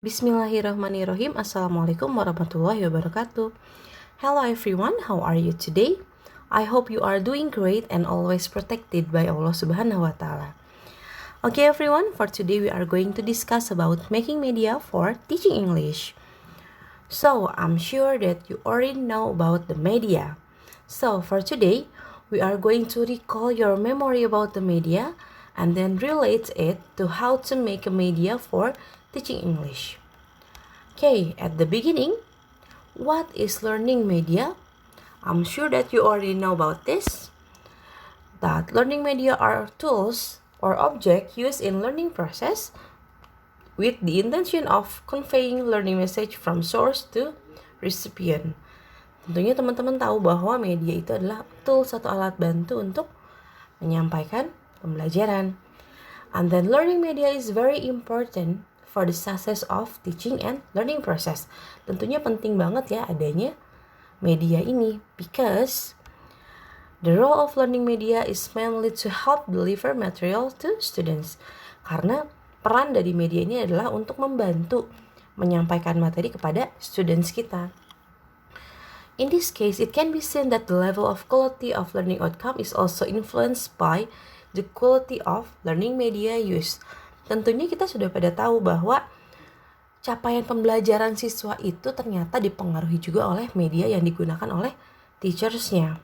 Bismillahirrahmanirrahim. Assalamualaikum warahmatullahi wabarakatuh. Hello everyone, how are you today? I hope you are doing great and always protected by Allah Subhanahu wa Ta'ala. Okay everyone, for today we are going to discuss about making media for teaching English. So, I'm sure that you already know about the media. So, for today, we are going to recall your memory about the media and then relate it to how to make a media for teaching English. Okay, at the beginning, what is learning media? I'm sure that you already know about this. That learning media are tools or objects used in learning process with the intention of conveying learning message from source to recipient. Tentunya teman-teman tahu bahwa media itu adalah tools atau alat bantu untuk menyampaikan pembelajaran. And then learning media is very important for the success of teaching and learning process. Tentunya penting banget ya adanya media ini because the role of learning media is mainly to help deliver material to students. Karena peran dari media ini adalah untuk membantu menyampaikan materi kepada students kita. In this case, it can be seen that the level of quality of learning outcome is also influenced by the quality of learning media used. Tentunya kita sudah pada tahu bahwa capaian pembelajaran siswa itu ternyata dipengaruhi juga oleh media yang digunakan oleh teachers-nya.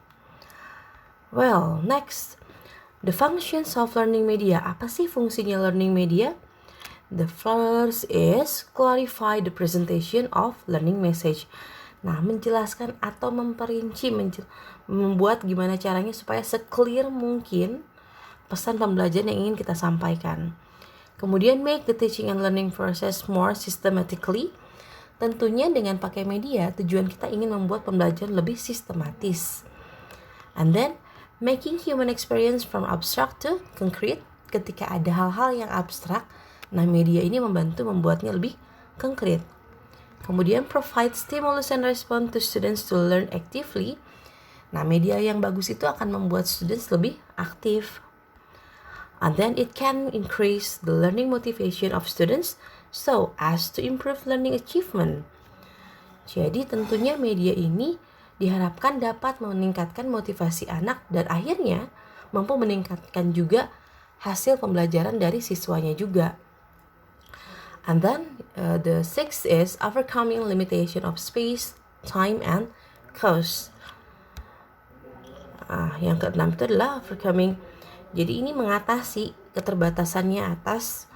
Well, next, the functions of learning media. Apa sih fungsinya learning media? The first is clarify the presentation of learning message. Nah, menjelaskan atau memperinci, membuat gimana caranya supaya se-clear mungkin pesan pembelajaran yang ingin kita sampaikan. Kemudian make the teaching and learning process more systematically. Tentunya dengan pakai media, tujuan kita ingin membuat pembelajaran lebih sistematis. And then making human experience from abstract to concrete. Ketika ada hal-hal yang abstrak, nah media ini membantu membuatnya lebih konkret. Kemudian provide stimulus and response to students to learn actively. Nah, media yang bagus itu akan membuat students lebih aktif. And then it can increase the learning motivation of students so as to improve learning achievement. Jadi tentunya media ini diharapkan dapat meningkatkan motivasi anak dan akhirnya mampu meningkatkan juga hasil pembelajaran dari siswanya juga. And then the sixth is overcoming limitation of space, time, and cost. Yang keenam itu adalah overcoming. Jadi ini mengatasi keterbatasannya atas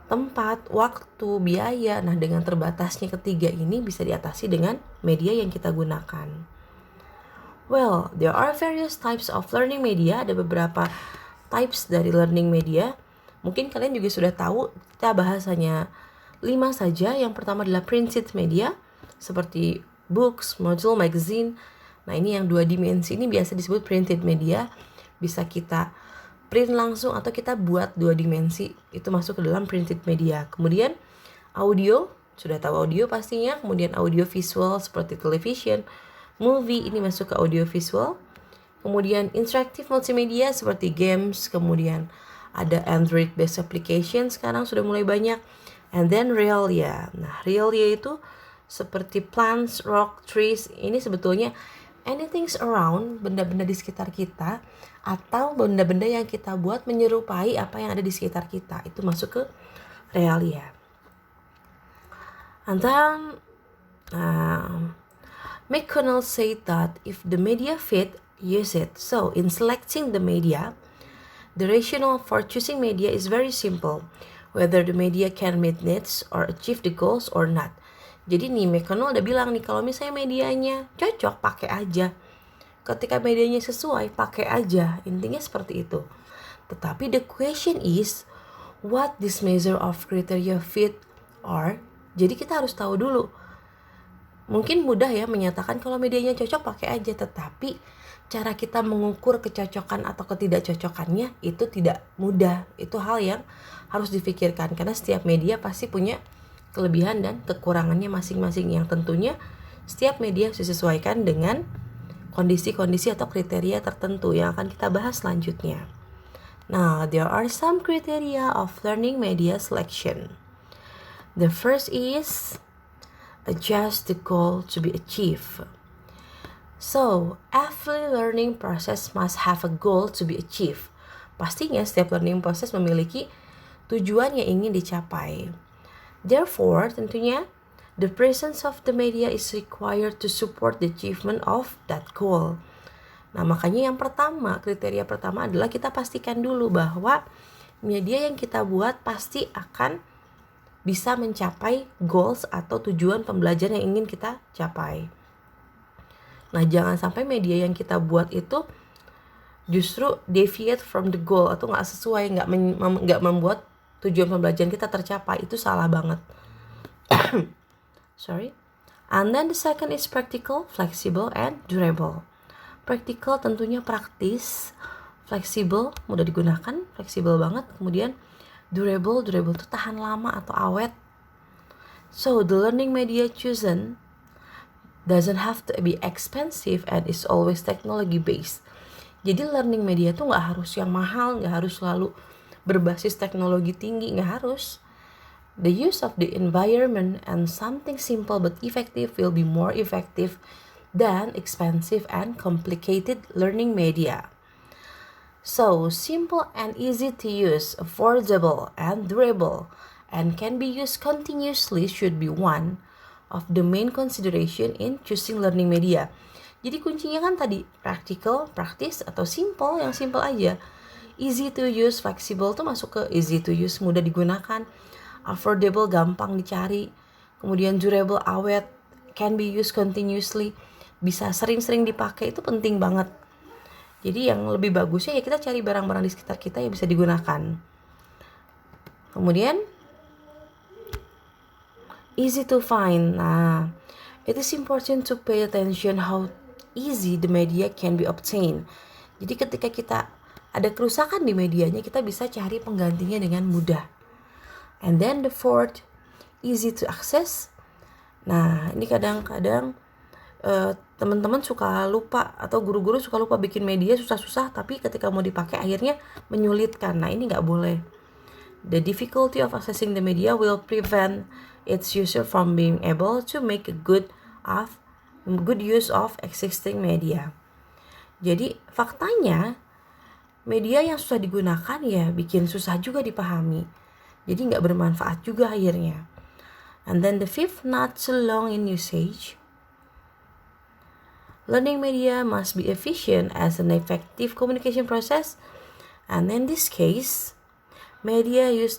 tempat, waktu, biaya. Nah, dengan terbatasnya ketiga ini bisa diatasi dengan media yang kita gunakan. Well, there are various types of learning media. Ada beberapa types dari learning media. Mungkin kalian juga sudah tahu, kita bahasanya 5 saja. Yang pertama adalah printed media, seperti books, module, magazine. Nah, ini yang 2 dimensi ini biasa disebut printed media. Bisa kita print langsung atau kita buat 2 dimensi, itu masuk ke dalam printed media. Kemudian audio, sudah tahu audio pastinya. Kemudian audio visual seperti television, movie, ini masuk ke audio visual. Kemudian interactive multimedia seperti games. Kemudian ada Android based application, sekarang sudah mulai banyak. And then realia. Nah, realia itu seperti plants, rock, trees. Ini sebetulnya anything's around, benda-benda di sekitar kita atau benda-benda yang kita buat menyerupai apa yang ada di sekitar kita, itu masuk ke realia. And then McConnell said that if the media fit, use it. So in selecting the media, the rationale for choosing media is very simple, whether the media can meet needs or achieve the goals or not. Jadi nih McConnell udah bilang nih, kalau misalnya medianya cocok, pakai aja. Ketika medianya sesuai, pakai aja. Intinya seperti itu. Tetapi the question is, what this measure of criteria fit are? Jadi kita harus tahu dulu. Mungkin mudah ya menyatakan kalau medianya cocok, pakai aja. Tetapi cara kita mengukur kecocokan atau ketidakcocokannya itu tidak mudah. Itu hal yang harus difikirkan. Karena setiap media pasti punya kelebihan dan kekurangannya masing-masing, yang tentunya setiap media disesuaikan dengan kondisi-kondisi atau kriteria tertentu yang akan kita bahas selanjutnya. Now, there are some criteria of learning media selection. The first is adjust the goal to be achieved. So, every learning process must have a goal to be achieved. Pastinya setiap learning process memiliki tujuan yang ingin dicapai. Therefore, tentunya, the presence of the media is required to support the achievement of that goal. Nah, makanya yang pertama, kriteria pertama adalah kita pastikan dulu bahwa media yang kita buat pasti akan bisa mencapai goals atau tujuan pembelajaran yang ingin kita capai. Nah, jangan sampai media yang kita buat itu justru deviate from the goal atau nggak sesuai, nggak membuat tujuan pembelajaran kita tercapai. Itu salah banget. Sorry. And then the second is practical, flexible, and durable. Practical tentunya praktis, fleksibel, mudah digunakan, fleksibel banget. Kemudian durable itu tahan lama atau awet. So the learning media chosen doesn't have to be expensive and is always technology based. Jadi learning media tuh nggak harus yang mahal, nggak harus selalu berbasis teknologi tinggi, nggak harus. The use of the environment and something simple but effective will be more effective than expensive and complicated learning media. So simple and easy to use, affordable and durable, and can be used continuously should be one of the main consideration in choosing learning media. Jadi kuncinya kan tadi practical, praktis, atau simple, yang simple aja. Easy to use, flexible tuh masuk ke easy to use, mudah digunakan. Affordable, gampang dicari. Kemudian durable, awet, can be used continuously, bisa sering-sering dipakai, itu penting banget. Jadi yang lebih bagusnya ya kita cari barang-barang di sekitar kita yang bisa digunakan. Kemudian easy to find. Nah, it is important to pay attention how easy the media can be obtained. Jadi ketika kita ada kerusakan di medianya, kita bisa cari penggantinya dengan mudah. And then the fourth, easy to access. Nah, ini kadang-kadang teman-teman suka lupa atau guru-guru suka lupa bikin media susah-susah, tapi ketika mau dipakai akhirnya menyulitkan. Nah, ini nggak boleh. The difficulty of accessing the media will prevent its user from being able to make a good use of existing media. Jadi faktanya media yang susah digunakan ya bikin susah juga dipahami. Jadi nggak bermanfaat juga akhirnya. And then the fifth, not so long in usage. Learning media must be efficient as an effective communication process. And in this case, media use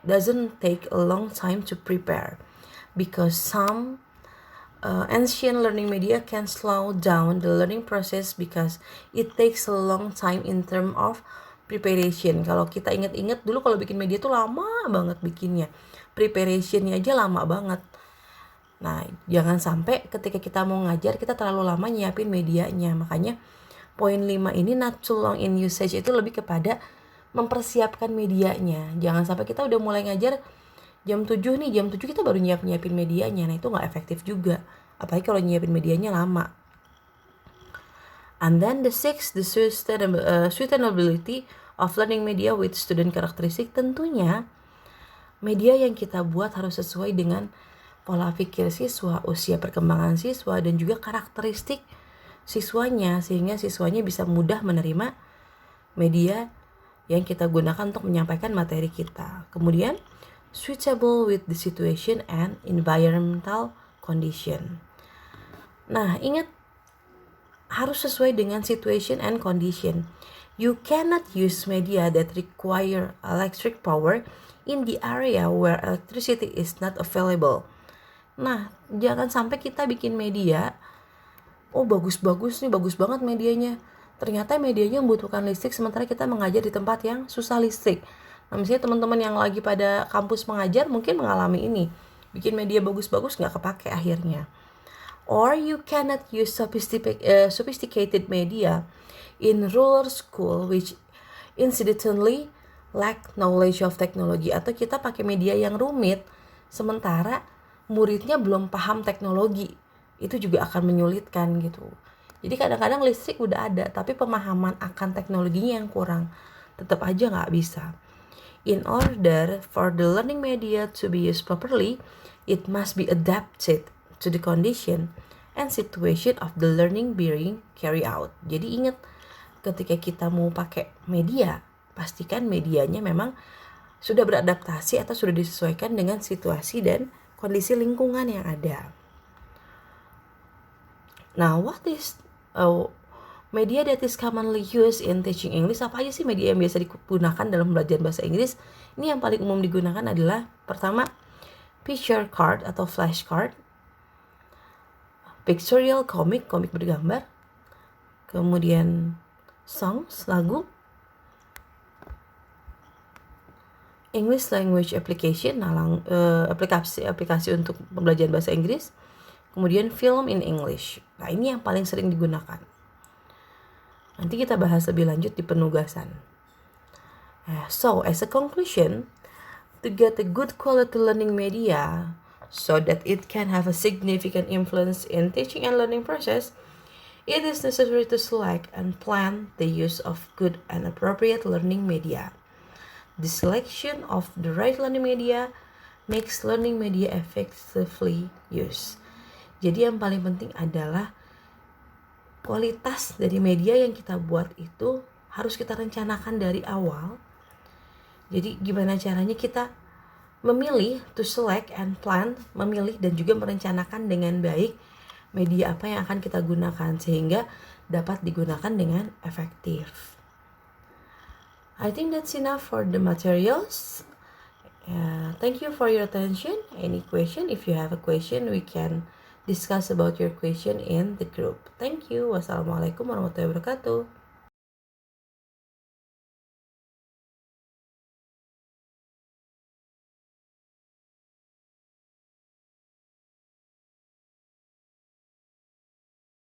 doesn't take a long time to prepare, because some ancient learning media can slow down the learning process because it takes a long time in terms of preparation. Kalau kita ingat-ingat dulu kalau bikin media tuh lama banget bikinnya, preparationnya aja lama banget. Nah, jangan sampai ketika kita mau ngajar kita terlalu lama nyiapin medianya. Makanya poin 5 ini, not too long in usage, itu lebih kepada mempersiapkan medianya. Jangan sampai kita udah mulai ngajar jam 7 nih, jam 7 kita baru nyiapin medianya. Nah, itu gak efektif juga, apalagi kalau nyiapin medianya lama. And then the sixth, the sustainability of learning media with student characteristic. Tentunya media yang kita buat harus sesuai dengan pola pikir siswa, usia perkembangan siswa, dan juga karakteristik siswanya, sehingga siswanya bisa mudah menerima media yang kita gunakan untuk menyampaikan materi kita. Kemudian suitable with the situation and environmental condition. Nah, ingat harus sesuai dengan situation and condition. You cannot use media that require electric power in the area where electricity is not available. Nah, jangan sampai kita bikin media, oh bagus banget medianya, ternyata medianya membutuhkan listrik sementara kita mengajar di tempat yang susah listrik. Nah, misalnya teman-teman yang lagi pada kampus mengajar mungkin mengalami ini, bikin media bagus-bagus nggak kepake akhirnya. Or you cannot use sophisticated media in rural school which incidentally lack knowledge of technology. Atau kita pakai media yang rumit sementara muridnya belum paham teknologi, itu juga akan menyulitkan gitu. Jadi kadang-kadang listrik udah ada, tapi pemahaman akan teknologinya yang kurang, tetap aja nggak bisa. In order for the learning media to be used properly, it must be adapted to the condition and situation of the learning being carried out. Jadi ingat, ketika kita mau pakai media, pastikan medianya memang sudah beradaptasi atau sudah disesuaikan dengan situasi dan kondisi lingkungan yang ada. Now, what is media that is commonly used in teaching English? Apa aja sih media yang biasa digunakan dalam belajar bahasa Inggris? Ini yang paling umum digunakan adalah pertama, picture card atau flashcard, pictorial komik bergambar, kemudian songs, lagu, English language application, aplikasi untuk pembelajaran bahasa Inggris, kemudian film in English. Nah, ini yang paling sering digunakan. Nanti kita bahas lebih lanjut di penugasan. So, as a conclusion, to get a good quality learning media so that it can have a significant influence in teaching and learning process, it is necessary to select and plan the use of good and appropriate learning media. The selection of the right learning media makes learning media effectively used. Jadi yang paling penting adalah kualitas dari media yang kita buat itu harus kita rencanakan dari awal. Jadi gimana caranya kita memilih, to select and plan, memilih dan juga merencanakan dengan baik media apa yang akan kita gunakan sehingga dapat digunakan dengan efektif. I think that's enough for the materials. Thank you for your attention. Any question? If you have a question, we can discuss about your question in the group. Thank you. Wassalamualaikum warahmatullahi wabarakatuh.